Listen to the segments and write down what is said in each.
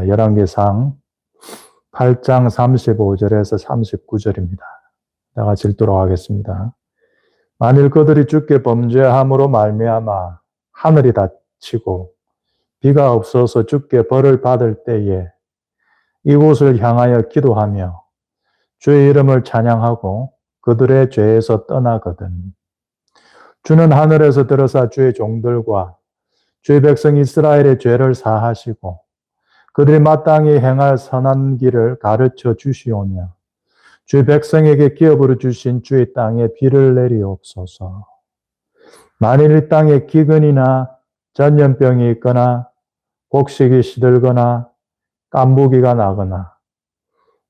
열왕기상 8장 35절에서 39절입니다. 다 같이 읽도록 하겠습니다. 만일 그들이 주께 범죄함으로 말미암아 하늘이 닫히고 비가 없어서 주께 벌을 받을 때에 이곳을 향하여 기도하며 주의 이름을 찬양하고 그들의 죄에서 떠나거든 주는 하늘에서 들어사 주의 종들과 주의 백성 이스라엘의 죄를 사하시고 그들이 마땅히 행할 선한 길을 가르쳐 주시오며 주의 백성에게 기업으로 주신 주의 땅에 비를 내리옵소서. 만일 이 땅에 기근이나 전염병이 있거나 곡식이 시들거나 깐부기가 나거나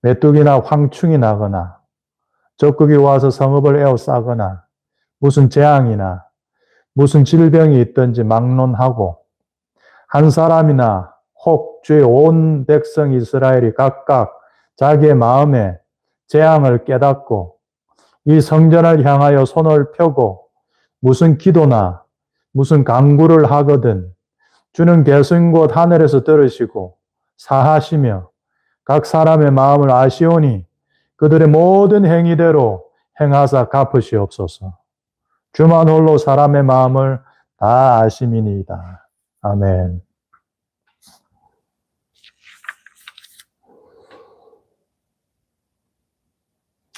메뚜기나 황충이 나거나 적국이 와서 성읍을 에워싸거나 무슨 재앙이나 무슨 질병이 있든지 막론하고 한 사람이나 혹 주의 온 백성 이스라엘이 각각 자기의 마음에 재앙을 깨닫고 이 성전을 향하여 손을 펴고 무슨 기도나 무슨 간구를 하거든 주는 계신 곳 하늘에서 들으시고 사하시며 각 사람의 마음을 아시오니 그들의 모든 행위대로 행하사 갚으시옵소서. 주만 홀로 사람의 마음을 다 아심이니이다. 아멘.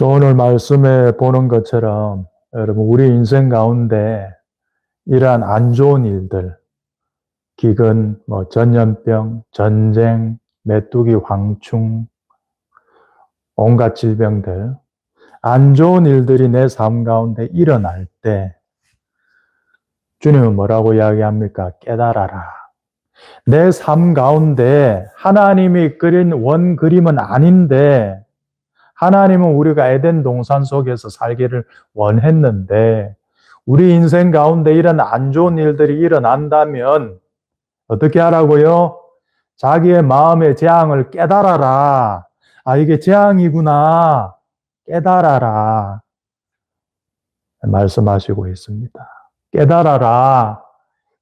오늘 말씀에 보는 것처럼 여러분 우리 인생 가운데 이러한 안 좋은 일들, 기근, 전염병, 전쟁, 메뚜기, 황충, 온갖 질병들, 안 좋은 일들이 내 삶 가운데 일어날 때 주님은 뭐라고 이야기합니까? 깨달아라. 내 삶 가운데 하나님이 그린 원 그림은 아닌데 하나님은 우리가 에덴 동산 속에서 살기를 원했는데 우리 인생 가운데 이런 안 좋은 일들이 일어난다면 어떻게 하라고요? 자기의 마음의 재앙을 깨달아라. 아, 이게 재앙이구나. 깨달아라. 말씀하시고 있습니다. 깨달아라.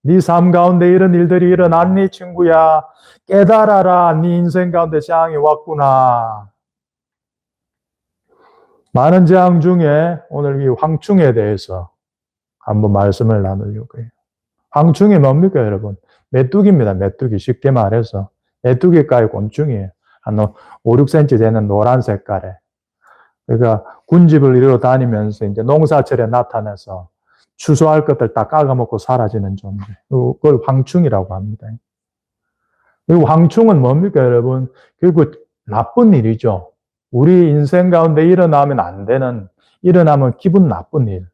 네 삶 가운데 이런 일들이 일어났니, 친구야? 깨달아라. 네 인생 가운데 재앙이 왔구나. 많은 재앙 중에 오늘 이 황충에 대해서 한번 말씀을 나누려고 해요. 황충이 뭡니까, 여러분? 메뚜기입니다. 메뚜기. 쉽게 말해서. 메뚜기과의 곤충이에요. 한 5, 6cm 되는 노란 색깔에. 그러니까 군집을 이루어 다니면서 이제 농사철에 나타나서 추수할 것들 다 까가먹고 사라지는 존재. 그걸 황충이라고 합니다. 이 황충은 뭡니까, 여러분? 결국 나쁜 일이죠. 우리 인생 가운데 일어나면 안 되는, 일어나면 기분 나쁜 일.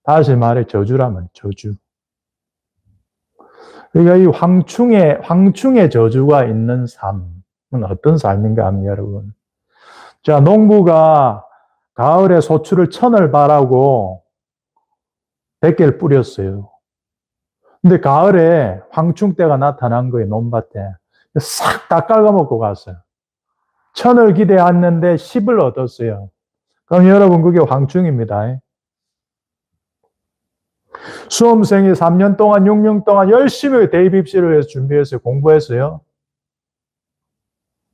다시 말해 저주라면 저주. 그러니까 이 황충의 저주가 있는 삶은 어떤 삶인가 하면 여러분. 자, 농부가 가을에 소출을 1000을 바라고 100개를 뿌렸어요. 근데 가을에 황충 때가 나타난 거예요, 논밭에. 싹 다 깔아먹고 갔어요. 1000을 기대했는데 10을 얻었어요. 그럼 여러분 그게 황충입니다. 수험생이 3년 동안 6년 동안 열심히 대입 입시를 해서 준비했어요. 공부했어요.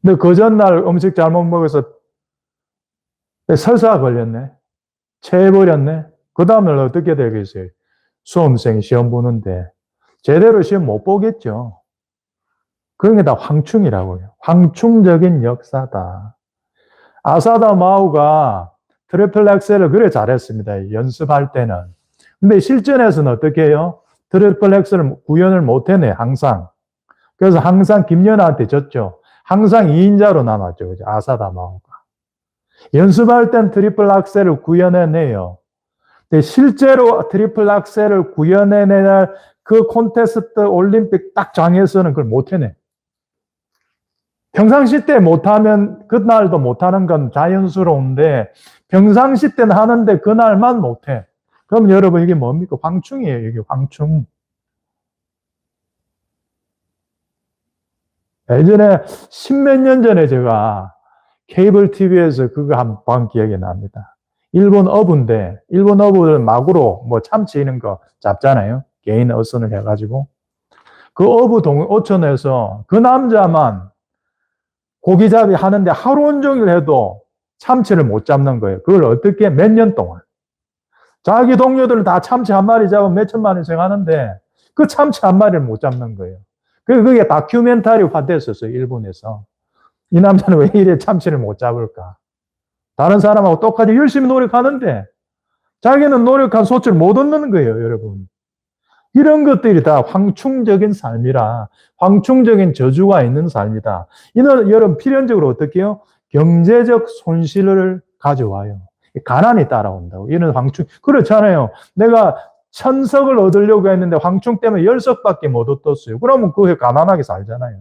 근데 그 전날 음식 잘못 먹어서 설사가 걸렸네. 체해버렸네. 그 다음날 어떻게 되겠어요? 수험생이 시험 보는데 제대로 시험 못 보겠죠. 그런 게 다 황충이라고요. 황충적인 역사다. 아사다 마우가 트리플 엑셀을 그래 잘했습니다. 연습할 때는. 근데 실전에서는 어떻게 해요? 트리플 엑셀을 구현을 못 해내, 항상. 그래서 항상 김연아한테 졌죠. 항상 2인자로 남았죠. 그죠? 아사다 마우가. 연습할 땐 트리플 악셀을 구현해내요. 근데 실제로 트리플 악셀을 구현해내는 그 콘테스트 올림픽 딱 장에서는 그걸 못 해내. 평상시 때 못하면 그날도 못하는 건 자연스러운데 평상시 때는 하는데 그날만 못해. 그럼 여러분 이게 뭡니까? 황충이에요. 이게 황충. 예전에 10몇 년 전에 제가 케이블 TV에서 그거 한 번 본 기억이 납니다. 일본 어부인데 일본 어부들 마구로 참치 이런 거 잡잖아요. 개인 어선을 해가지고 그 어부 어촌에서 그 남자만 고기잡이 하는데 하루 온종일 해도 참치를 못 잡는 거예요. 그걸 어떻게 몇 년 동안. 자기 동료들은 다 참치 한 마리 잡으면 몇 천만 원씩 하는데 그 참치 한 마리를 못 잡는 거예요. 그게 다큐멘터리화 됐었어요. 일본에서. 이 남자는 왜 이래 참치를 못 잡을까? 다른 사람하고 똑같이 열심히 노력하는데 자기는 노력한 소치를 못 얻는 거예요, 여러분. 이런 것들이 다 황충적인 삶이라, 황충적인 저주가 있는 삶이다. 이는 여러분 필연적으로 어떻게 해요? 경제적 손실을 가져와요. 가난이 따라온다고. 이는 황충, 그렇잖아요. 내가 1000석을 얻으려고 했는데 황충 때문에 10석밖에 못 얻었어요. 그러면 그게 가난하게 살잖아요.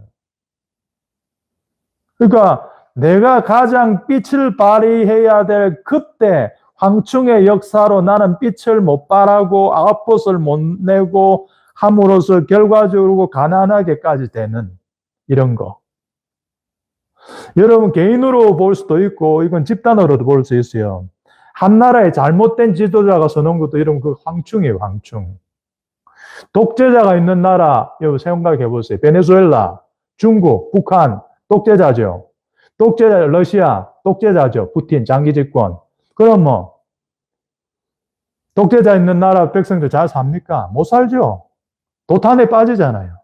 그러니까 내가 가장 빛을 발휘해야 될 그때 황충의 역사로 나는 빛을 못 발하고 아웃풋을 못 내고 함으로써 결과적으로 가난하게까지 되는 이런 거. 여러분 개인으로 볼 수도 있고 이건 집단으로도 볼 수 있어요. 한 나라의 잘못된 지도자가 서는 것도 이런 그 황충이에요, 황충. 독재자가 있는 나라, 여러분 생각해 보세요. 베네수엘라, 중국, 북한, 독재자죠. 독재자, 러시아, 독재자죠. 푸틴, 장기 집권. 그럼 뭐, 독재자 있는 나라 백성들 잘 삽니까? 못 살죠. 도탄에 빠지잖아요.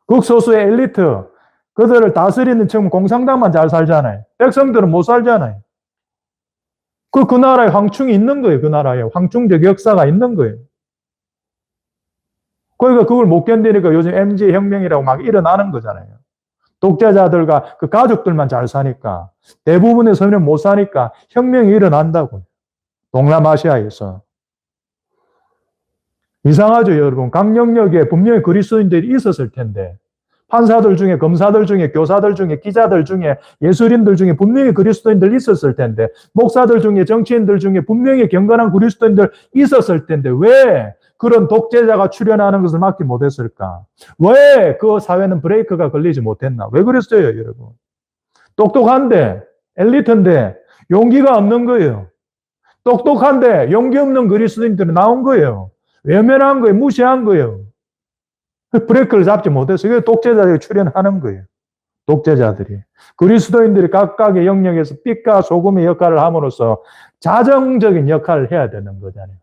극소수의 엘리트, 그들을 다스리는 층 공산당만 잘 살잖아요. 백성들은 못 살잖아요. 그 나라에 황충이 있는 거예요. 그 나라에 황충적 역사가 있는 거예요. 그러니까 그걸 못 견디니까 요즘 MG 혁명이라고 막 일어나는 거잖아요. 독재자들과 그 가족들만 잘 사니까 대부분의 서민은 못 사니까 혁명이 일어난다고요. 동남아시아에서. 이상하죠, 여러분. 강력역에 분명히 그리스도인들이 있었을 텐데 판사들 중에, 검사들 중에, 교사들 중에, 기자들 중에, 예술인들 중에 분명히 그리스도인들 있었을 텐데 목사들 중에, 정치인들 중에 분명히 경건한 그리스도인들 있었을 텐데 왜 그런 독재자가 출현하는 것을 막지 못했을까? 왜 그 사회는 브레이크가 걸리지 못했나? 왜 그랬어요, 여러분? 똑똑한데, 엘리트인데 용기가 없는 거예요. 똑똑한데 용기 없는 그리스도인들이 나온 거예요. 외면한 거예요. 무시한 거예요. 브레이크를 잡지 못해서 이게 독재자들이 출현하는 거예요. 독재자들이. 그리스도인들이 각각의 영역에서 빛과 소금의 역할을 함으로써 자정적인 역할을 해야 되는 거잖아요.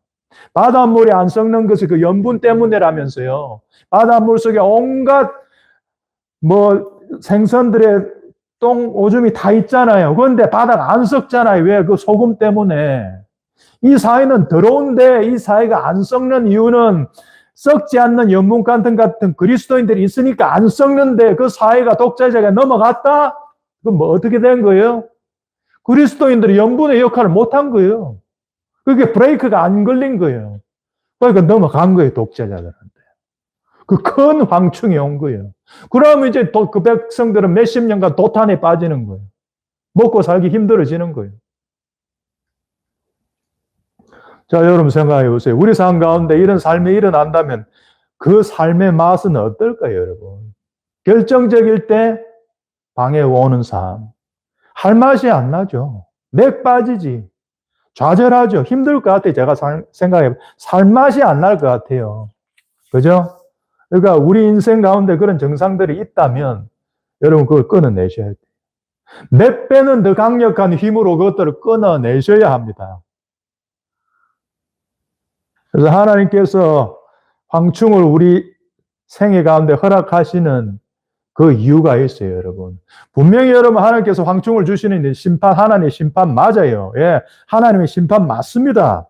바닷물이 안 썩는 것이 그 염분 때문에라면서요. 바닷물 속에 온갖 생선들의 똥, 오줌이 다 있잖아요. 그런데 바다가 안 썩잖아요. 왜? 그 소금 때문에. 이 사회는 더러운데 이 사회가 안 썩는 이유는 썩지 않는 염분 같은 그리스도인들이 있으니까 안 썩는데 그 사회가 독재자가 넘어갔다? 그럼 뭐 어떻게 된 거예요? 그리스도인들이 염분의 역할을 못한 거예요. 그게 브레이크가 안 걸린 거예요. 그러니까 넘어간 거예요, 독재자들한테. 그 큰 황충이 온 거예요. 그러면 이제 그 백성들은 몇십 년간 도탄에 빠지는 거예요. 먹고 살기 힘들어지는 거예요. 자, 여러분 생각해 보세요. 우리 삶 가운데 이런 삶이 일어난다면 그 삶의 맛은 어떨까요, 여러분? 결정적일 때 방해 오는 삶. 할 맛이 안 나죠. 맥 빠지지. 좌절하죠. 힘들 것 같아요. 제가 생각해 살 맛이 안 날 것 같아요. 그죠? 그러니까 우리 인생 가운데 그런 정상들이 있다면 여러분 그걸 끊어내셔야 돼요. 몇 배는 더 강력한 힘으로 그것들을 끊어내셔야 합니다. 그래서 하나님께서 황충을 우리 생애 가운데 허락하시는 그 이유가 있어요, 여러분. 분명히 여러분 하나님께서 황충을 주시는 심판, 하나님의 심판 맞아요. 예, 하나님의 심판 맞습니다.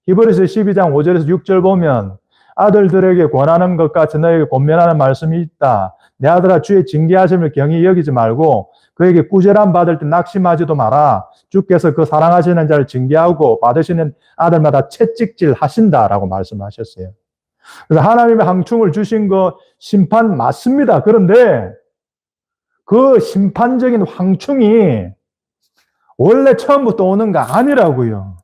히브리서 12장 5절에서 6절 보면 아들들에게 권하는 것 같이 너에게 권면하는 말씀이 있다. 내 아들아 주의 징계하심을 경히 여기지 말고 그에게 꾸절함 받을 때 낙심하지도 마라. 주께서 그 사랑하시는 자를 징계하고 받으시는 아들마다 채찍질 하신다라고 말씀하셨어요. 그래서 하나님의 황충을 주신 거 심판 맞습니다. 그런데 그 심판적인 황충이 원래 처음부터 오는 거 아니라고요.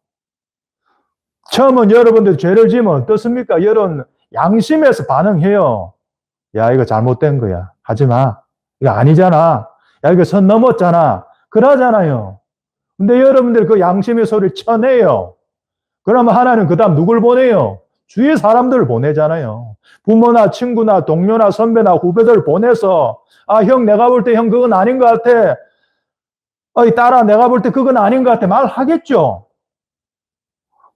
처음은 여러분들 죄를 지으면 어떻습니까? 여러분 양심에서 반응해요. 야, 이거 잘못된 거야. 하지 마. 이거 아니잖아. 야, 이거 선 넘었잖아. 그러잖아요. 근데 여러분들 그 양심의 소리를 쳐내요. 그러면 하나님 그 다음 누굴 보내요? 주위의 사람들을 보내잖아요. 부모나 친구나 동료나 선배나 후배들 보내서 형 내가 볼 때 형 그건 아닌 것 같아. 이 딸아 내가 볼 때 그건 아닌 것 같아. 말하겠죠.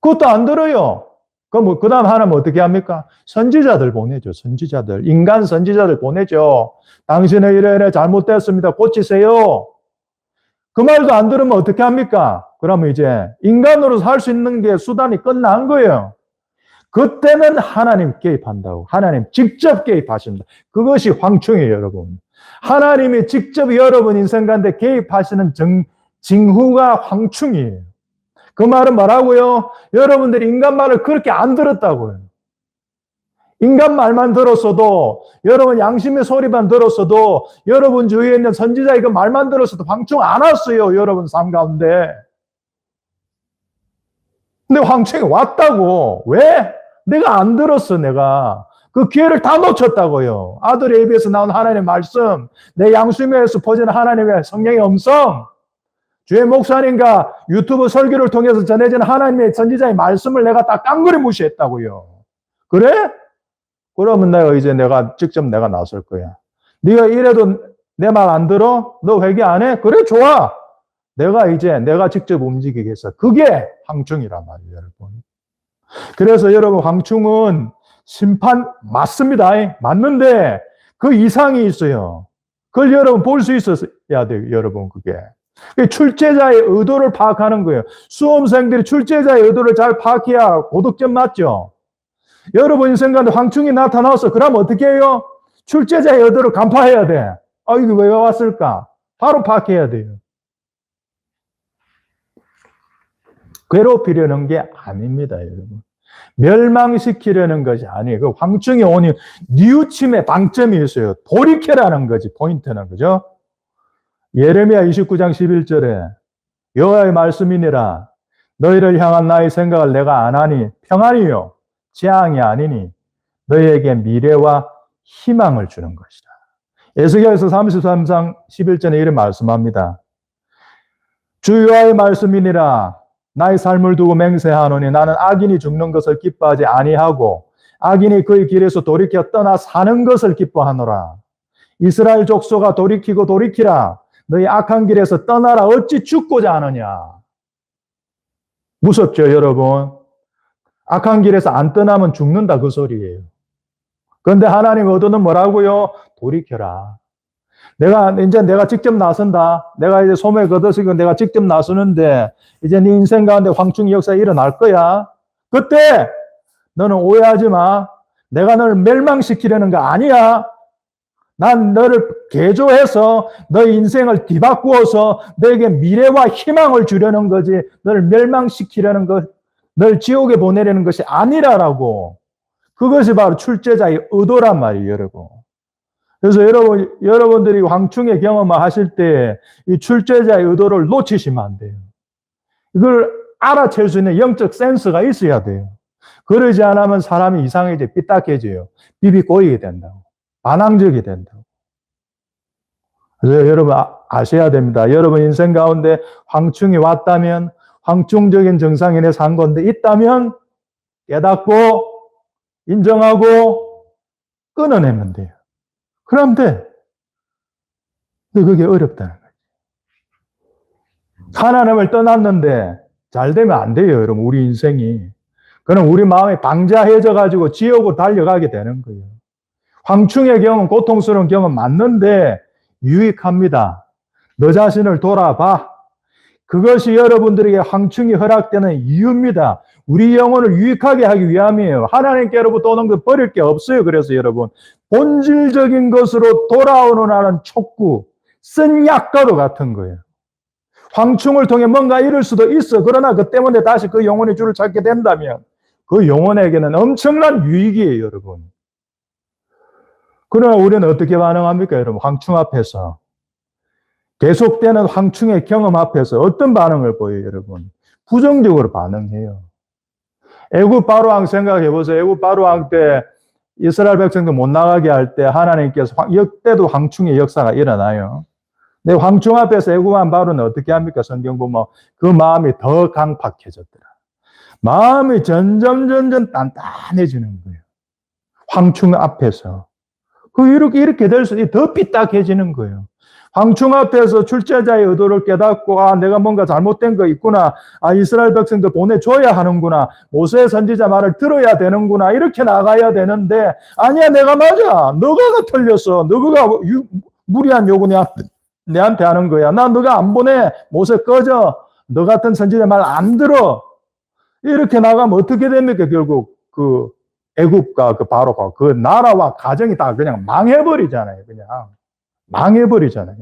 그것도 안 들어요. 그럼 그 다음 하나는 어떻게 합니까? 선지자들 보내죠. 선지자들. 인간 선지자들 보내죠. 당신의 이래 잘못됐습니다. 고치세요. 그 말도 안 들으면 어떻게 합니까? 그러면 이제 인간으로 살 수 있는 게 수단이 끝난 거예요. 그때는 하나님 개입한다고. 하나님 직접 개입하신다. 그것이 황충이에요, 여러분. 하나님이 직접 여러분 인생 가운데 개입하시는 징후가 황충이에요. 그 말은 뭐라고요? 여러분들이 인간 말을 그렇게 안 들었다고요. 인간 말만 들었어도, 여러분 양심의 소리만 들었어도, 여러분 주위에 있는 선지자의 그 말만 들었어도 황충 안 왔어요, 여러분 삶 가운데. 근데 황충이 왔다고. 왜? 내가 안 들었어, 내가. 그 기회를 다 놓쳤다고요. 아들 AB에서 나온 하나님의 말씀, 내 양심에서 퍼지는 하나님의 성령의 음성, 주의 목사님과 유튜브 설교를 통해서 전해진 하나님의 선지자의 말씀을 내가 다 깡그리 무시했다고요. 그래? 그러면 내가 직접 나설 거야. 네가 이래도 내 말 안 들어? 너 회개 안 해? 그래, 좋아. 내가 직접 움직이겠어. 그게 황충이란 말이에요, 여러분. 그래서 여러분, 황충은 심판 맞습니다. 맞는데 그 이상이 있어요. 그걸 여러분 볼 수 있어야 돼요, 여러분, 그게. 출제자의 의도를 파악하는 거예요. 수험생들이 출제자의 의도를 잘 파악해야 고득점 맞죠? 여러분 인생 가운데 황충이 나타나서 그러면 어떻게 해요? 출제자의 의도를 간파해야 돼. 이게 왜 왔을까? 바로 파악해야 돼요. 괴롭히려는 게 아닙니다, 여러분. 멸망시키려는 것이 아니에요. 그 황충이 오니 뉘우침의 방점이 있어요. 돌이켜라는 거지, 포인트는. 그죠? 예레미야 29장 11절에 여호와의 말씀이니라 너희를 향한 나의 생각을 내가 안 하니 평안이요 재앙이 아니니 너희에게 미래와 희망을 주는 것이라. 에스겔서 33장 11절에 이런 말씀합니다. 주 여호와의 말씀이니라 나의 삶을 두고 맹세하노니 나는 악인이 죽는 것을 기뻐하지 아니하고 악인이 그의 길에서 돌이켜 떠나 사는 것을 기뻐하노라. 이스라엘 족속아 돌이키고 돌이키라. 너희 악한 길에서 떠나라. 어찌 죽고자 하느냐. 무섭죠, 여러분? 악한 길에서 안 떠나면 죽는다, 그 소리예요. 그런데 하나님 의도는 뭐라고요? 돌이켜라. 내가 직접 나선다. 내가 이제 소매 걷어쓰고 내가 직접 나서는데 이제 네 인생 가운데 황충의 역사가 일어날 거야. 그때 너는 오해하지 마. 내가 너를 멸망시키려는 거 아니야. 난 너를 개조해서 너의 인생을 뒤바꾸어서 너에게 미래와 희망을 주려는 거지 너를 멸망시키려는 것, 너를 지옥에 보내려는 것이 아니라라고. 그것이 바로 출제자의 의도란 말이에요, 여러분. 그래서 여러분들이 황충의 경험을 하실 때 이 출제자의 의도를 놓치시면 안 돼요. 이걸 알아챌 수 있는 영적 센스가 있어야 돼요. 그러지 않으면 사람이 이상해져 삐딱해져요. 비비 꼬이게 된다고. 반항적이 된다고. 그래서 여러분 아셔야 됩니다. 여러분 인생 가운데 황충이 왔다면 황충적인 증상이 내 산 건데 있다면 깨닫고 인정하고 끊어내면 돼요. 그럼 돼. 근데 그게 어렵다는 거죠. 하나님을 떠났는데 잘 되면 안 돼요, 여러분. 우리 인생이. 그럼 우리 마음이 방자해져 가지고 지옥으로 달려가게 되는 거예요. 황충의 경험, 고통스러운 경험 맞는데 유익합니다. 너 자신을 돌아봐. 그것이 여러분들에게 황충이 허락되는 이유입니다. 우리 영혼을 유익하게 하기 위함이에요. 하나님께로부터 오는 것 버릴 게 없어요. 그래서 여러분 본질적인 것으로 돌아오는 하는 촉구, 쓴 약과도 같은 거예요. 황충을 통해 뭔가 이룰 수도 있어. 그러나 그 때문에 다시 그 영혼의 줄을 찾게 된다면 그 영혼에게는 엄청난 유익이에요, 여러분. 그러나 우리는 어떻게 반응합니까, 여러분? 황충 앞에서. 계속되는 황충의 경험 앞에서 어떤 반응을 보여요, 여러분? 부정적으로 반응해요. 애굽 바로왕 생각해 보세요. 애굽 바로왕 때 이스라엘 백성들 못 나가게 할 때 하나님께서 역대도 황충의 역사가 일어나요. 근데 황충 앞에서 애굽왕 바로는 어떻게 합니까? 성경 보면 그 마음이 더 강팍해졌더라. 마음이 점점 단단해지는 거예요. 황충 앞에서. 이렇게 될 수, 더 삐딱해지는 거예요. 황충 앞에서 출제자의 의도를 깨닫고, 아, 내가 뭔가 잘못된 거 있구나. 아, 이스라엘 백성들 보내줘야 하는구나. 모세의 선지자 말을 들어야 되는구나. 이렇게 나가야 되는데, 아니야, 내가 맞아. 너가 틀렸어. 너가 무리한 요구 내한테 하는 거야. 나 너가 안 보내. 모세 꺼져. 너 같은 선지자 말 안 들어. 이렇게 나가면 어떻게 됩니까? 결국 애굽과 바로가 그 나라와 가정이 다 그냥 망해버리잖아요. 그냥 망해버리잖아요.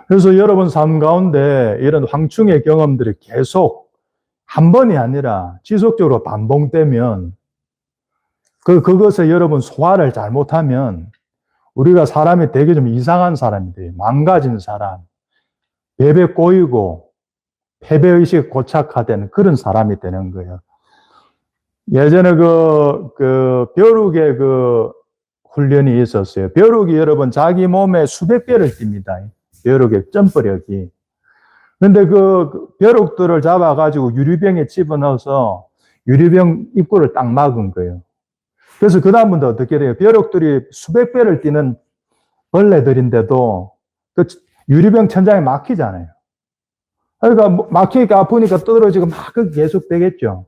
그래서 여러분 삶 가운데 이런 황충의 경험들이 계속 한 번이 아니라 지속적으로 반복되면 그것에 여러분 소화를 잘못하면 우리가 사람이 되게 좀 이상한 사람이 돼요. 망가진 사람, 배배 꼬이고 패배의식 고착화된 그런 사람이 되는 거예요. 예전에 벼룩의 훈련이 있었어요. 벼룩이 여러분 자기 몸에 수백 배를 띱니다. 벼룩의 점프력이. 근데 벼룩들을 잡아가지고 유리병에 집어넣어서 유리병 입구를 딱 막은 거예요. 그래서 그다음부터 어떻게 돼요? 벼룩들이 수백 배를 뛰는 벌레들인데도 유리병 천장에 막히잖아요. 그러니까 막히니까 아프니까 떨어지고 막 계속 되겠죠.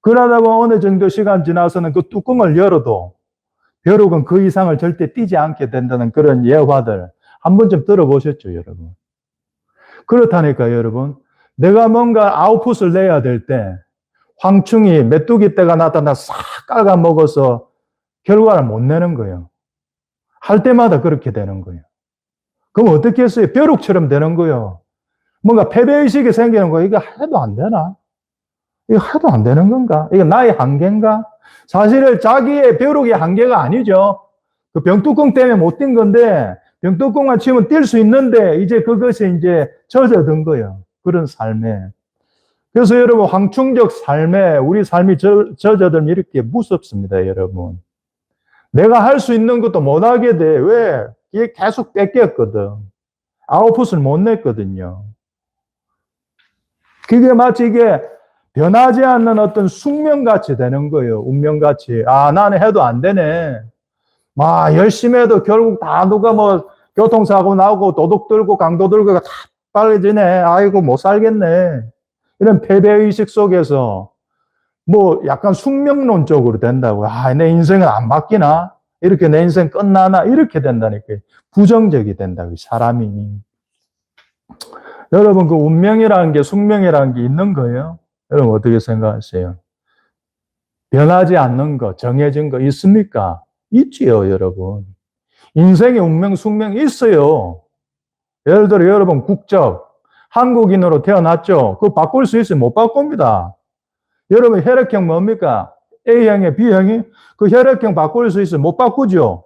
그러다 보면 어느 정도 시간 지나서는 그 뚜껑을 열어도 벼룩은 그 이상을 절대 뛰지 않게 된다는 그런 예화들 한 번쯤 들어보셨죠, 여러분? 그렇다니까, 여러분. 내가 뭔가 아웃풋을 내야 될 때 황충이 메뚜기 떼가 나타나 싹 깔아 먹어서 결과를 못 내는 거예요. 할 때마다 그렇게 되는 거예요. 그럼 어떻게 했어요? 벼룩처럼 되는 거예요. 뭔가 패배의식이 생기는 거예요. 이거 해도 안 되나? 이거 해도 안 되는 건가? 이거 나의 한계인가? 사실은 자기의 벼룩의 한계가 아니죠. 그 병뚜껑 때문에 못 뛴 건데, 병뚜껑만 치면 뛸 수 있는데, 이제 그것이 이제 젖어든 거예요. 그런 삶에. 그래서 여러분, 황충적 삶에 우리 삶이 젖어들면 이렇게 무섭습니다, 여러분. 내가 할 수 있는 것도 못하게 돼. 왜? 이게 계속 뺏겼거든. 아웃풋을 못 냈거든요. 그게 마치 이게 변하지 않는 어떤 숙명같이 되는 거예요. 운명같이. 아, 나는 해도 안 되네. 열심히 해도 결국 다 누가 교통사고 나고 도둑 들고 강도 들고 다 빨개지네. 아이고, 못 살겠네. 이런 패배의식 속에서 약간 숙명론적으로 된다고. 아, 내 인생은 안 바뀌나? 이렇게 내 인생 끝나나? 이렇게 된다니까요. 부정적이 된다고, 사람이. 여러분, 운명이라는 게, 숙명이라는 게 있는 거예요? 여러분, 어떻게 생각하세요? 변하지 않는 거, 정해진 거 있습니까? 있지요, 여러분. 인생의 운명, 숙명이 있어요. 예를 들어, 여러분, 국적. 한국인으로 태어났죠? 그거 바꿀 수 있어요? 못 바꿉니다. 여러분, 혈액형 뭡니까? A형이, B형이? 그 혈액형 바꿀 수 있어요? 못 바꾸죠?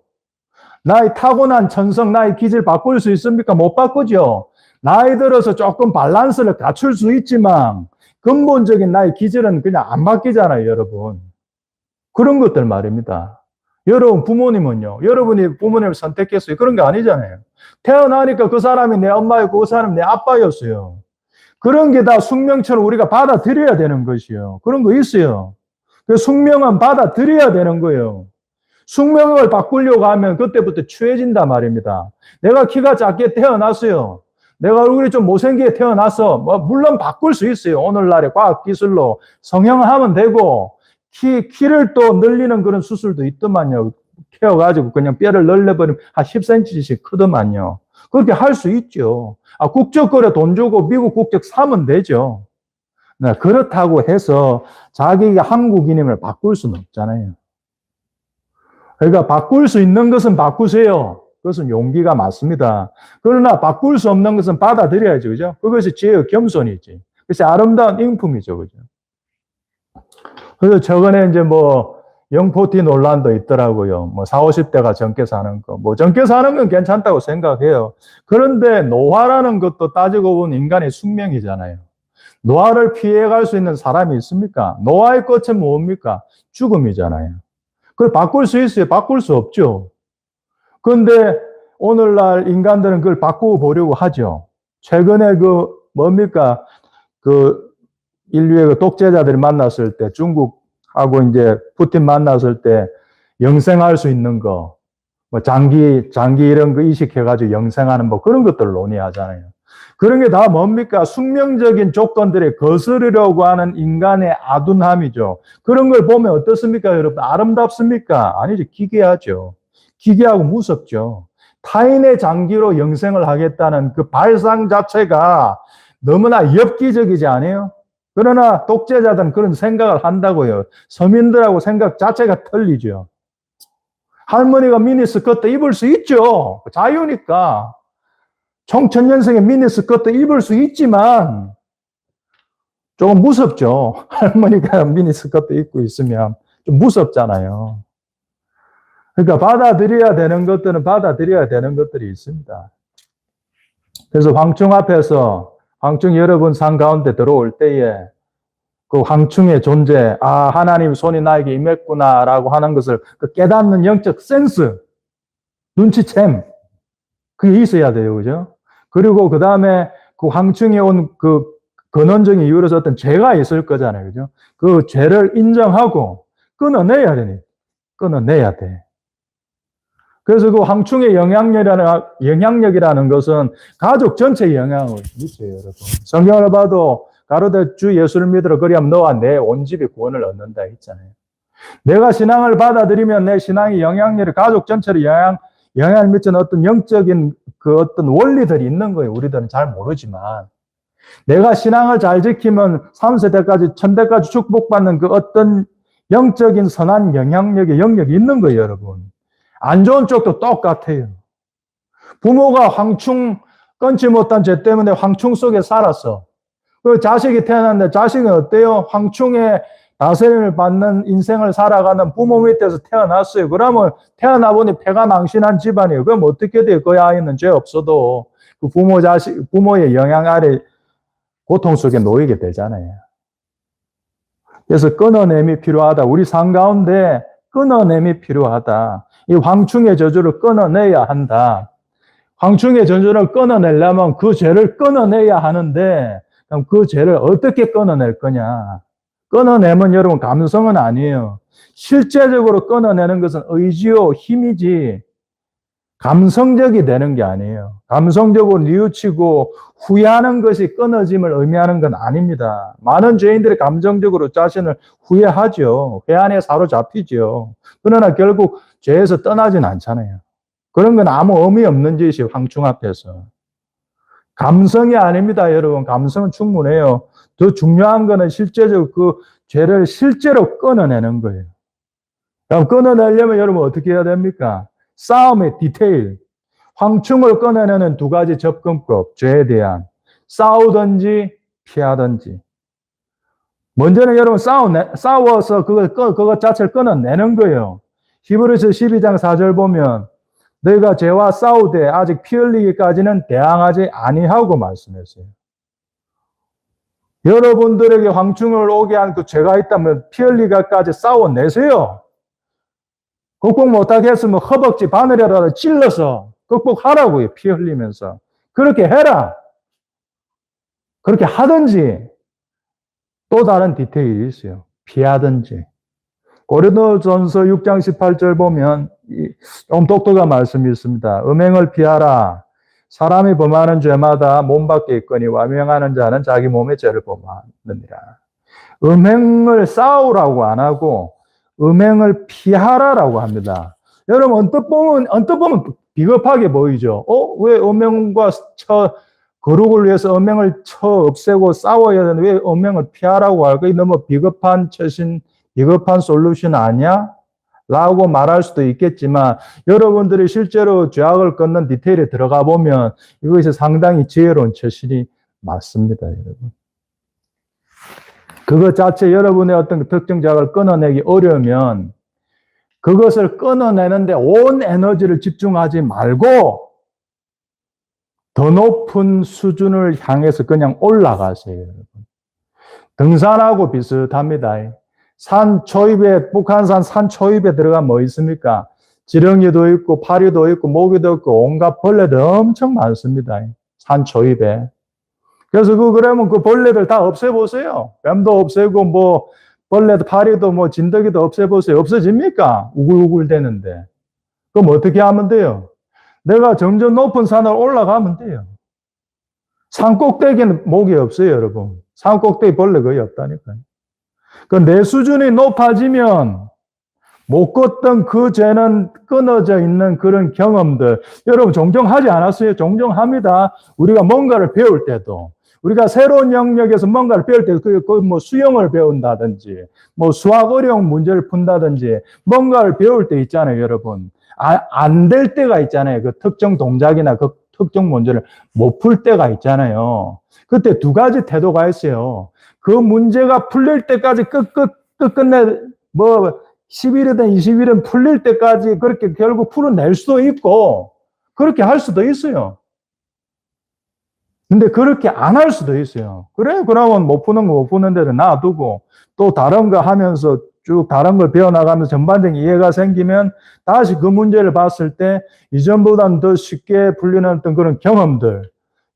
나의 타고난 천성, 나의 기질 바꿀 수 있습니까? 못 바꾸죠? 나이 들어서 조금 밸런스를 갖출 수 있지만 근본적인 나의 기질은 그냥 안 바뀌잖아요, 여러분. 그런 것들 말입니다. 여러분 부모님은요, 여러분이 부모님을 선택했어요. 그런 게 아니잖아요. 태어나니까 그 사람이 내 엄마였고 그 사람이 내 아빠였어요. 그런 게 다 숙명처럼 우리가 받아들여야 되는 것이요. 그런 거 있어요. 그 숙명은 받아들여야 되는 거예요. 숙명을 바꾸려고 하면 그때부터 추해진단 말입니다. 내가 키가 작게 태어났어요. 내가 얼굴이 좀 못생기게 태어나서 물론 바꿀 수 있어요. 오늘날의 과학기술로 성형하면 되고 키를 또 늘리는 그런 수술도 있더만요. 키워가지고 그냥 뼈를 늘려버리면 한 10cm씩 크더만요. 그렇게 할 수 있죠. 국적 거래 돈 주고 미국 국적 사면 되죠. 네, 그렇다고 해서 자기가 한국인임을 바꿀 수는 없잖아요. 그러니까 바꿀 수 있는 것은 바꾸세요. 그것은 용기가 맞습니다. 그러나 바꿀 수 없는 것은 받아들여야죠. 그죠? 그것이 지혜의 겸손이지. 그것이 아름다운 인품이죠. 그죠? 그래서 최근에 이제 영포티 논란도 있더라고요. 40, 50대가 젊게 사는 거. 젊게 사는 건 괜찮다고 생각해요. 그런데 노화라는 것도 따지고 보면 인간의 숙명이잖아요. 노화를 피해갈 수 있는 사람이 있습니까? 노화의 끝은 뭡니까? 죽음이잖아요. 그걸 바꿀 수 있어요? 바꿀 수 없죠. 그런데 오늘날 인간들은 그걸 바꾸어 보려고 하죠. 최근에 인류의 독재자들이 만났을 때 중국 하고 이제 푸틴 만났을 때 영생할 수 있는 거, 뭐 장기 이런 거 이식해가지고 영생하는 뭐 그런 것들을 논의하잖아요. 그런 게 다 뭡니까? 숙명적인 조건들에 거스르려고 하는 인간의 아둔함이죠. 그런 걸 보면 어떻습니까, 여러분? 아름답습니까? 아니죠. 기괴하죠. 기괴하고 무섭죠. 타인의 장기로 영생을 하겠다는 그 발상 자체가 너무나 엽기적이지 않아요? 그러나 독재자들은 그런 생각을 한다고요. 서민들하고 생각 자체가 틀리죠. 할머니가 미니스커트 입을 수 있죠. 자유니까. 청천년생에 미니스커트 입을 수 있지만 조금 무섭죠. 할머니가 미니스커트 입고 있으면 좀 무섭잖아요. 그러니까 받아들여야 되는 것들은 받아들여야 되는 것들이 있습니다. 그래서 황충 앞에서 황충 여러분 상 가운데 들어올 때에 그 황충의 존재, 아, 하나님 손이 나에게 임했구나라고 하는 것을 그 깨닫는 영적 센스, 눈치챔, 그게 있어야 돼요. 그죠? 그리고 그 다음에 그 황충에 온 그 근원적인 이유로서 어떤 죄가 있을 거잖아요. 그죠? 그 죄를 인정하고 끊어내야 되니, 끊어내야 돼. 그래서 그 황충의 영향력이라는 것은 가족 전체에 영향을 미쳐요, 여러분. 성경을 봐도 가로되 주 예수를 믿으러 그리하면 너와 내 온 집이 구원을 얻는다 했잖아요. 내가 신앙을 받아들이면 내 신앙의 영향력이 가족 전체로 영향을 미치는 어떤 영적인 그 어떤 원리들이 있는 거예요. 우리들은 잘 모르지만. 내가 신앙을 잘 지키면 3세대까지, 1000대까지 축복받는 그 어떤 영적인 선한 영향력의 영역이 있는 거예요, 여러분. 안 좋은 쪽도 똑같아요. 부모가 황충 끊지 못한 죄 때문에 황충 속에 살았어. 그 자식이 태어났는데 자식은 어때요? 황충의 다스림을 받는 인생을 살아가는 부모 밑에서 태어났어요. 그러면 태어나 보니 폐가 망신한 집안이에요. 그럼 어떻게 돼요? 그 아이는 죄 없어도 그 부모의 영향 아래 고통 속에 놓이게 되잖아요. 그래서 끊어냄이 필요하다. 우리 삶 가운데 끊어냄이 필요하다. 이 황충의 저주를 끊어내야 한다. 황충의 저주를 끊어내려면 그 죄를 끊어내야 하는데 그럼 그 죄를 어떻게 끊어낼 거냐? 끊어내면 여러분 감성은 아니에요. 실제적으로 끊어내는 것은 의지요, 힘이지 감성적이 되는 게 아니에요. 감성적으로 뉘우치고 후회하는 것이 끊어짐을 의미하는 건 아닙니다. 많은 죄인들이 감정적으로 자신을 후회하죠. 회한에 사로잡히죠. 그러나 결국 죄에서 떠나진 않잖아요. 그런 건 아무 의미 없는 짓이 황충 앞에서. 감성이 아닙니다, 여러분. 감성은 충분해요. 더 중요한 거는 실제적으로 그 죄를 실제로 끊어내는 거예요. 그럼 끊어내려면 여러분 어떻게 해야 됩니까? 싸움의 디테일. 황충을 끊어내는 두 가지 접근법, 죄에 대한. 싸우든지 피하든지. 먼저는 여러분 싸워서 그것 자체를 끊어내는 거예요. 히브리서 12장 4절 보면 너희가 죄와 싸우되 아직 피 흘리기까지는 대항하지 아니하고 말씀했어요. 여러분들에게 황충을 오게 한 그 죄가 있다면 피 흘리기까지 싸워내세요. 극복 못하겠으면 허벅지 바늘이라도 찔러서 극복하라고요. 피 흘리면서. 그렇게 해라. 그렇게 하든지 또 다른 디테일이 있어요. 피하든지. 고린도전서 6장 18절 보면 좀 독특한 말씀이 있습니다. 음행을 피하라. 사람이 범하는 죄마다 몸 밖에 있거니와 명하는 자는 자기 몸의 죄를 범하느니라. 음행을 싸우라고 안 하고 음행을 피하라라고 합니다. 여러분 언뜻 보면 비겁하게 보이죠. 왜 음행과 거룩을 위해서 음행을 없애고 싸워야 되는데 왜 음행을 피하라고 할까? 너무 비겁한 처신, 비겁한 솔루션 아니야? 라고 말할 수도 있겠지만 여러분들이 실제로 죄악을 끊는 디테일에 들어가 보면 이것이 상당히 지혜로운 처신이 맞습니다, 여러분. 그것 자체 여러분의 어떤 특정 죄악을 끊어내기 어려우면 그것을 끊어내는데 온 에너지를 집중하지 말고 더 높은 수준을 향해서 그냥 올라가세요, 여러분. 등산하고 비슷합니다. 산 초입에, 북한산 산 초입에 들어가면 뭐 있습니까? 지렁이도 있고, 파리도 있고, 모기도 있고, 온갖 벌레도 엄청 많습니다. 산 초입에. 그래서 그러면 그 벌레들 다 없애보세요. 뱀도 없애고, 벌레도 파리도 뭐 진드기도 없애보세요. 없어집니까? 우글우글 되는데. 그럼 어떻게 하면 돼요? 내가 점점 높은 산을 올라가면 돼요. 산 꼭대기는 목이 없어요, 여러분. 산 꼭대기 벌레 거의 없다니까요. 그 내 수준이 높아지면 못 걷던 그 죄는 끊어져 있는 그런 경험들. 여러분, 종종 하지 않았어요? 종종 합니다. 우리가 뭔가를 배울 때도. 우리가 새로운 영역에서 뭔가를 배울 때, 뭐 수영을 배운다든지, 뭐 수학 어려운 문제를 푼다든지, 뭔가를 배울 때 있잖아요, 여러분. 안 될 때가 있잖아요. 그 특정 동작이나 그 특정 문제를 못 풀 때가 있잖아요. 그때 두 가지 태도가 있어요. 그 문제가 풀릴 때까지 끝끝내, 뭐, 10일이든 20일은 풀릴 때까지 그렇게 결국 풀어낼 수도 있고, 그렇게 할 수도 있어요. 근데 그렇게 안 할 수도 있어요. 그래, 그러면 못 푸는 거 못 푸는 대로 놔두고, 또 다른 거 하면서 쭉 다른 걸 배워나가면서 전반적인 이해가 생기면 다시 그 문제를 봤을 때 이전보다는 더 쉽게 풀리는 어떤 그런 경험들,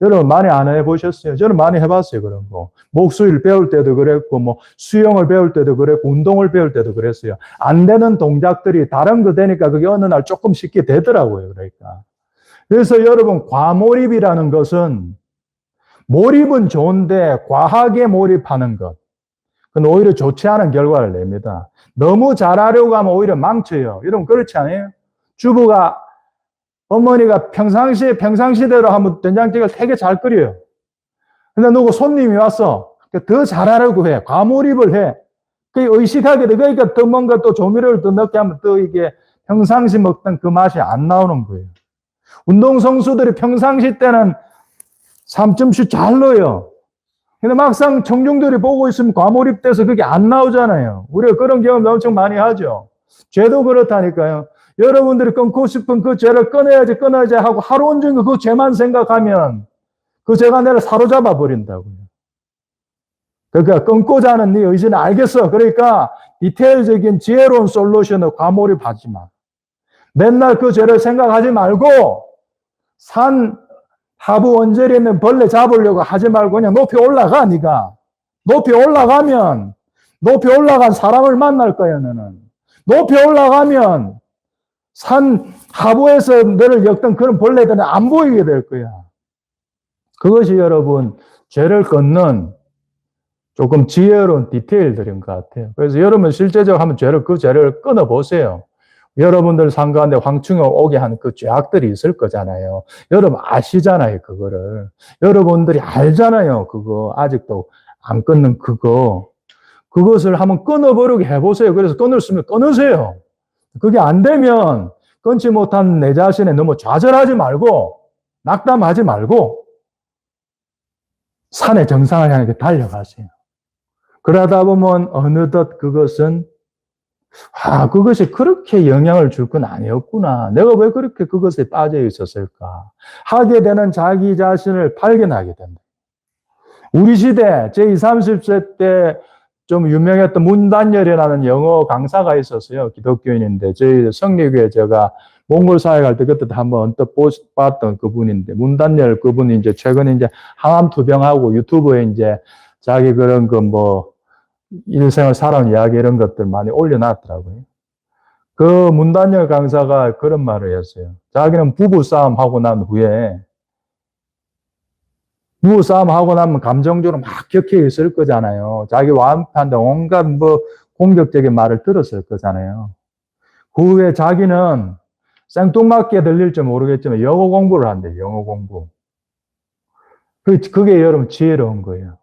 여러분 많이 안 해보셨어요? 저는 많이 해봤어요, 그런 거. 목수일 배울 때도 그랬고, 뭐 수영을 배울 때도 그랬고, 운동을 배울 때도 그랬어요. 안 되는 동작들이 다른 거 되니까 그게 어느 날 조금 쉽게 되더라고요, 그러니까. 그래서 여러분, 과몰입이라는 것은 몰입은 좋은데 과하게 몰입하는 것, 그건 오히려 좋지 않은 결과를 냅니다. 너무 잘하려고 하면 오히려 망쳐요. 여러분 그렇지 않아요? 주부가, 어머니가 평상시대로 하면 된장찌개를 되게 잘 끓여요. 근데 누구 손님이 왔어. 더 잘하려고 해. 과몰입을 해. 그게 의식하게 돼. 그러니까 더 뭔가 또 조미료를 더 넣게 하면 또 이게 평상시 먹던 그 맛이 안 나오는 거예요. 운동선수들이 평상시 때는 3점슛 잘 넣어요. 근데 막상 청중들이 보고 있으면 과몰입돼서 그게 안 나오잖아요. 우리가 그런 경험 엄청 많이 하죠. 죄도 그렇다니까요. 여러분들이 끊고 싶은 그 죄를 끊어야지 하고 하루 온종일 그 죄만 생각하면 그 죄가 나를 사로잡아 버린다고요. 그러니까 끊고자 하는 네 의지는 알겠어. 그러니까 디테일적인 지혜로운 솔루션을 과몰입하지 마. 맨날 그 죄를 생각하지 말고 산 하부 언저리에 있는 벌레 잡으려고 하지 말고 그냥 높이 올라가, 네가. 높이 올라가면 높이 올라간 사람을 만날 거야, 너는. 높이 올라가면 산 하부에서 너를 엮던 그런 벌레들은 안 보이게 될 거야. 그것이 여러분 죄를 끊는 조금 지혜로운 디테일들인 것 같아요. 그래서 여러분 실제적으로 한번 그 죄를 끊어보세요. 여러분들 상가인데 황충이 오게 한 그 죄악들이 있을 거잖아요. 여러분 아시잖아요, 그거를. 여러분들이 알잖아요, 그거. 아직도 안 끊는 그거. 그것을 한번 끊어보려고 해보세요. 그래서 끊을 수 있으면 끊으세요. 그게 안 되면 끊지 못한 내 자신에 너무 좌절하지 말고, 낙담하지 말고, 산의 정상을 향해 달려가세요. 그러다 보면 어느덧 그것은 그것이 그렇게 영향을 줄 건 아니었구나. 내가 왜 그렇게 그것에 빠져 있었을까? 하게 되는 자기 자신을 발견하게 된다. 우리 시대 제20, 30세 때 좀 유명했던 문단열이라는 영어 강사가 있었어요. 기독교인인데 저희 성리교회 제가 몽골 사회 갈 때 그때 한번 언뜻 봤던 그분인데 문단열 그분이 이제 최근에 이제 항암 투병하고 유튜브에 이제 자기 그런 그 뭐 일생을 살아온 이야기 이런 것들 많이 올려놨더라고요. 그 문단열 강사가 그런 말을 했어요. 자기는 부부싸움 하고 난 후에 부부싸움 하고 나면 감정적으로 막 격해 있을 거잖아요. 자기 와이프한테 온갖 뭐 공격적인 말을 들었을 거잖아요. 그 후에 자기는 생뚱맞게 들릴지 모르겠지만 영어 공부를 한대요. 영어 공부. 그게 여러분 지혜로운 거예요.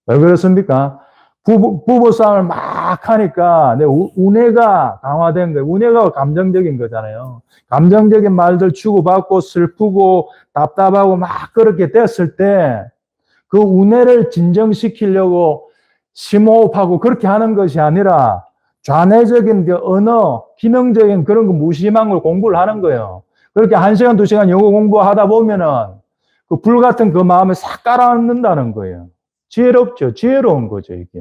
왜 그렇습니까? 부부싸움을 막 하니까 내 운해가 강화된 거예요. 운해가 감정적인 거잖아요. 감정적인 말들 주고받고 슬프고 답답하고 막 그렇게 됐을 때 그 운해를 진정시키려고 심호흡하고 그렇게 하는 것이 아니라 좌뇌적인 그 언어, 기능적인 그런 거 무심한 걸 공부를 하는 거예요. 그렇게 1시간, 2시간 영어 공부하다 보면은 그 불같은 그 마음을 싹 깔아앉는다는 거예요. 지혜롭죠. 지혜로운 거죠, 이게.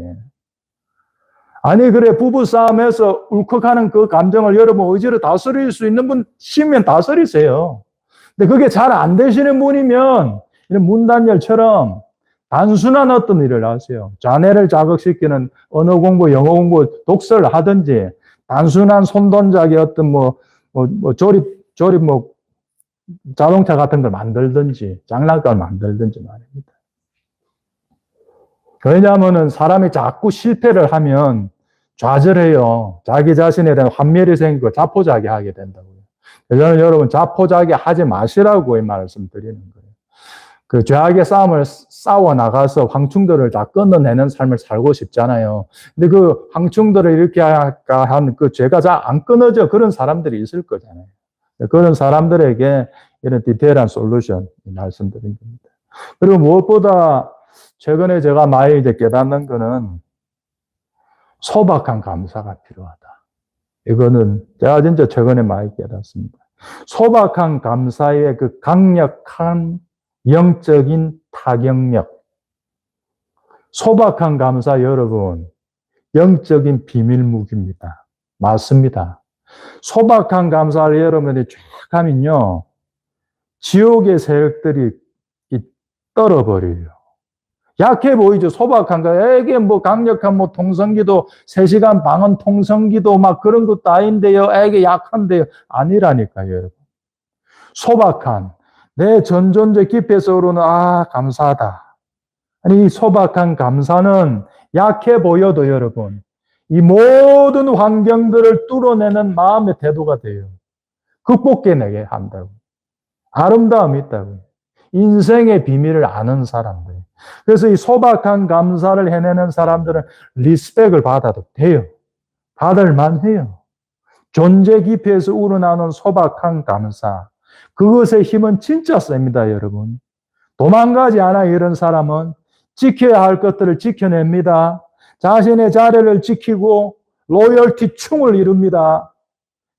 아니, 그래, 부부싸움에서 울컥하는 그 감정을 여러분 의지로 다스릴 수 있는 분, 시면 다스리세요. 근데 그게 잘 안 되시는 분이면, 이런 문단열처럼 단순한 어떤 일을 하세요. 자네를 자극시키는 언어 공부, 영어 공부, 독서를 하든지, 단순한 손동작의 어떤 조립 자동차 같은 걸 만들든지, 장난감을 만들든지 말입니다. 왜냐하면은 사람이 자꾸 실패를 하면 좌절해요. 자기 자신에 대한 환멸이 생기고 자포자기하게 된다고요. 저는 여러분 자포자기 하지 마시라고 이 말씀드리는 거예요. 그 죄악의 싸움을 싸워 나가서 황충들을 다 끊어내는 삶을 살고 싶잖아요. 근데 그 황충들을 이렇게 한 그 죄가 잘 안 끊어져 그런 사람들이 있을 거잖아요. 그런 사람들에게 이런 디테일한 솔루션 말씀드린 겁니다. 그리고 무엇보다 최근에 제가 많이 이제 깨닫는 거는 소박한 감사가 필요하다. 이거는 제가 진짜 최근에 많이 깨닫습니다. 소박한 감사의 그 강력한 영적인 타격력. 소박한 감사 여러분, 영적인 비밀 무기입니다. 맞습니다. 소박한 감사를 여러분이 쫙 하면요, 지옥의 세력들이 떨어버려요. 약해 보이죠? 소박한 거. 이게 강력한 통성기도, 3시간 방언 통성기도 막 그런 것도 아닌데요. 이게 약한데요. 아니라니까요, 여러분. 소박한, 내 전존재 깊이에서 오르는, 감사하다. 아니, 이 소박한 감사는 약해 보여도 여러분, 이 모든 환경들을 뚫어내는 마음의 태도가 돼요. 극복해내게 한다고. 아름다움이 있다고. 인생의 비밀을 아는 사람들. 그래서 이 소박한 감사를 해내는 사람들은 리스펙을 받아도 돼요. 받을 만해요. 존재 깊이에서 우러나오는 소박한 감사. 그것의 힘은 진짜 셉니다, 여러분. 도망가지 않아요, 이런 사람은. 지켜야 할 것들을 지켜냅니다. 자신의 자리를 지키고 로열티 충을 이룹니다.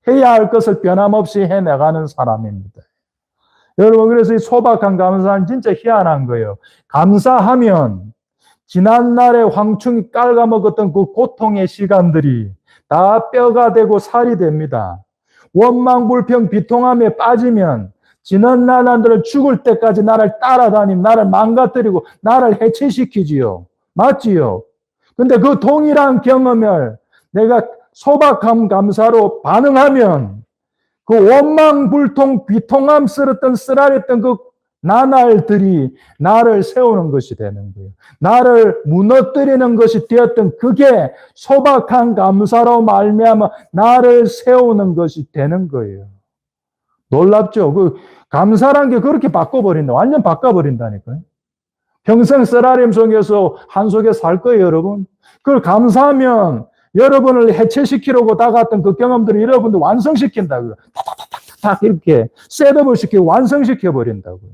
해야 할 것을 변함없이 해내가는 사람입니다. 여러분, 그래서 이 소박한 감사는 진짜 희한한 거예요. 감사하면 지난날에 황충이 깔아먹었던 그 고통의 시간들이 다 뼈가 되고 살이 됩니다. 원망, 불평, 비통함에 빠지면 지난 날들을 죽을 때까지 나를 따라다니며 나를 망가뜨리고 나를 해체시키지요. 맞지요? 근데 그 동일한 경험을 내가 소박한 감사로 반응하면 그 원망, 불통, 비통함스럽던 쓰라렸던 그 나날들이 나를 세우는 것이 되는 거예요. 나를 무너뜨리는 것이 되었던 그게 소박한 감사로 말미암아 나를 세우는 것이 되는 거예요. 놀랍죠? 그 감사란 게 그렇게 바꿔버린다. 완전 바꿔버린다니까요. 평생 쓰라림 속에서 한 속에 살 거예요, 여러분. 그걸 감사하면 여러분을 해체시키려고 다가왔던 그 경험들을 여러분들 완성시킨다고요. 탁탁탁탁 이렇게 셋업을 시키고 완성시켜버린다고요.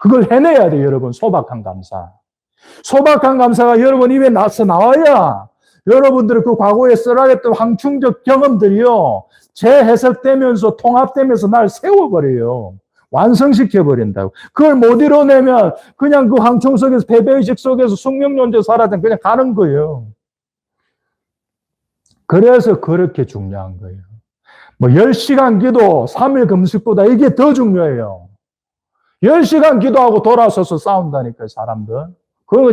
그걸 해내야 돼요, 여러분. 소박한 감사. 소박한 감사가 여러분 입에 나와야 여러분들의 그 과거에 쓰라렸던 황충적 경험들이요. 재해석되면서 통합되면서 날 세워버려요. 완성시켜버린다고. 그걸 못 이뤄내면 그냥 그 황충 속에서 패배의식 속에서 숙명론제 살아든 그냥 가는 거예요. 그래서 그렇게 중요한 거예요. 10시간 기도, 3일 금식보다 이게 더 중요해요. 10시간 기도하고 돌아서서 싸운다니까요, 사람들.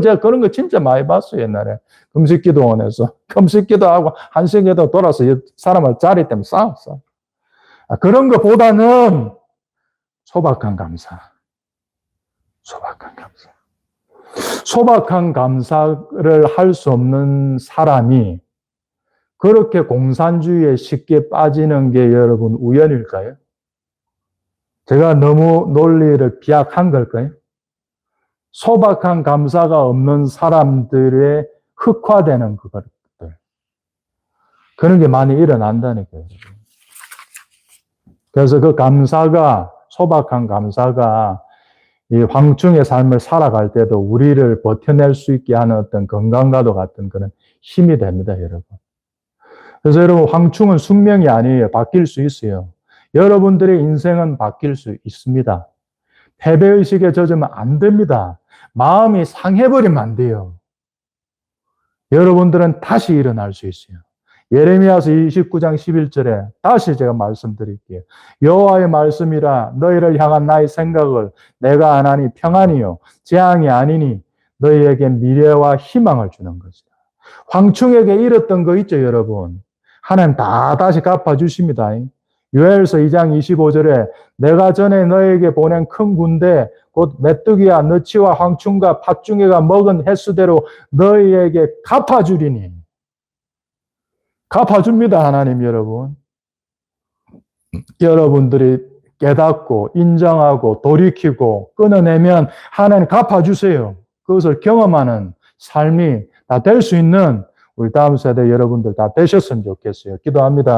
제가 그런 거 진짜 많이 봤어요, 옛날에. 금식기도원에서. 금식기도하고 1시간 기도 돌아서 사람을 자리 때문에 싸웠어. 그런 것보다는 소박한 감사. 소박한 감사. 소박한 감사를 할 수 없는 사람이 그렇게 공산주의에 쉽게 빠지는 게 여러분 우연일까요? 제가 너무 논리를 비약한 걸까요? 소박한 감사가 없는 사람들의 흑화되는 그것들. 그런 게 많이 일어난다니까요. 그래서 그 감사가, 소박한 감사가 이 황충의 삶을 살아갈 때도 우리를 버텨낼 수 있게 하는 어떤 건강과도 같은 그런 힘이 됩니다, 여러분. 그래서 여러분, 황충은 숙명이 아니에요. 바뀔 수 있어요. 여러분들의 인생은 바뀔 수 있습니다. 패배의식에 젖으면 안 됩니다. 마음이 상해버리면 안 돼요. 여러분들은 다시 일어날 수 있어요. 예레미야서 29장 11절에 다시 제가 말씀드릴게요. 여호와의 말씀이라 너희를 향한 나의 생각을 내가 안 하니 평안이요 재앙이 아니니 너희에게 미래와 희망을 주는 것이다. 황충에게 잃었던 거 있죠, 여러분. 하나님 다 다시 갚아주십니다. 요엘서 2장 25절에 내가 전에 너에게 보낸 큰 군대 곧 메뚜기와 너치와 황충과 팥중에가 먹은 횟수대로 너희에게 갚아주리니. 갚아줍니다, 하나님 여러분. 여러분들이 깨닫고 인정하고 돌이키고 끊어내면 하나님 갚아주세요. 그것을 경험하는 삶이 다 될 수 있는 우리 다음 세대 여러분들 다 되셨으면 좋겠어요. 기도합니다.